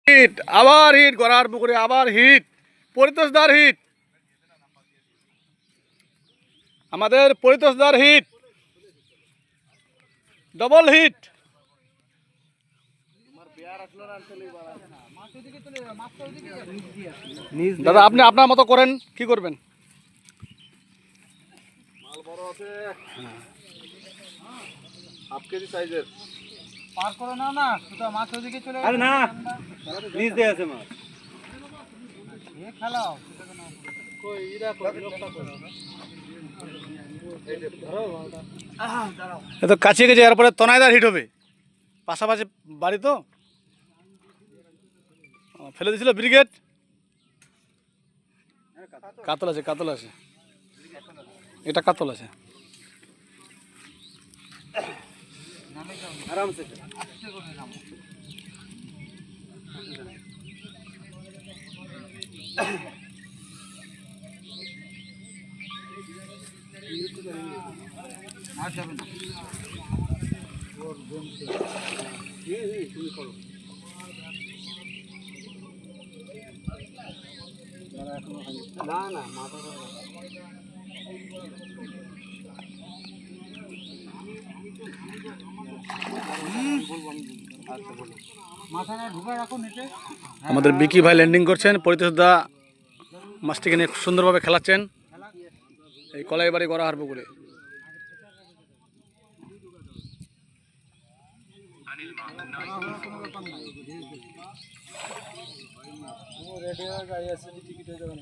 Hit, আবার hit, গড়ার পুকুরে আবার হিট, পরিতোষদার হিট, আমাদের পরিতোষদার হিট, ডবল হিট। দাদা আপনি আপনার মতো করেন, কি করবেন? মাল বড় আছে, হাফ কেজি সাইজের। পার করে নাও না, তো মাছ ওদিকে চলে আরে না, নিচ দিয়ে আছে মাছ। এ খেলাও কই ইরা কই লোকটা কই? এই যে ধরো মালটা। এ তো কাছে গেছে, এরপরে তনায়দার হিট হবে, পাশাপাশি বাড়ি তো। ফেলে দিয়েছিল ব্রিগেড। কাতল আছে, কাতল আছে, এটা কাতল আছে। আরামসে মাছ যাবে না। তুমি করো। না না মাথা মাথা না ঢুকে রাখো নিচে। আমাদের বিকি ভাই ল্যান্ডিং করছেন, পরিতোষদা মাছটিকে নিয়ে খুব সুন্দরভাবে খেলাচ্ছেন এই কলাইবাড়ি গড়াহার পুকুরে। গাড়ি আছে, টিকিট হয়ে যাবে।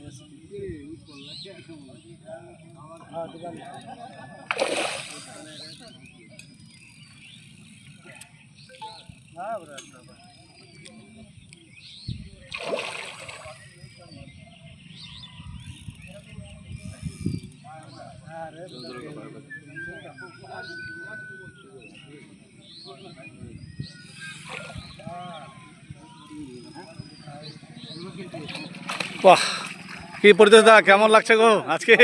হ্যাঁ দোকান হ্যাঁ বড় বাহ, কি পরিতোষদা কেমন লাগছে গো আজকে?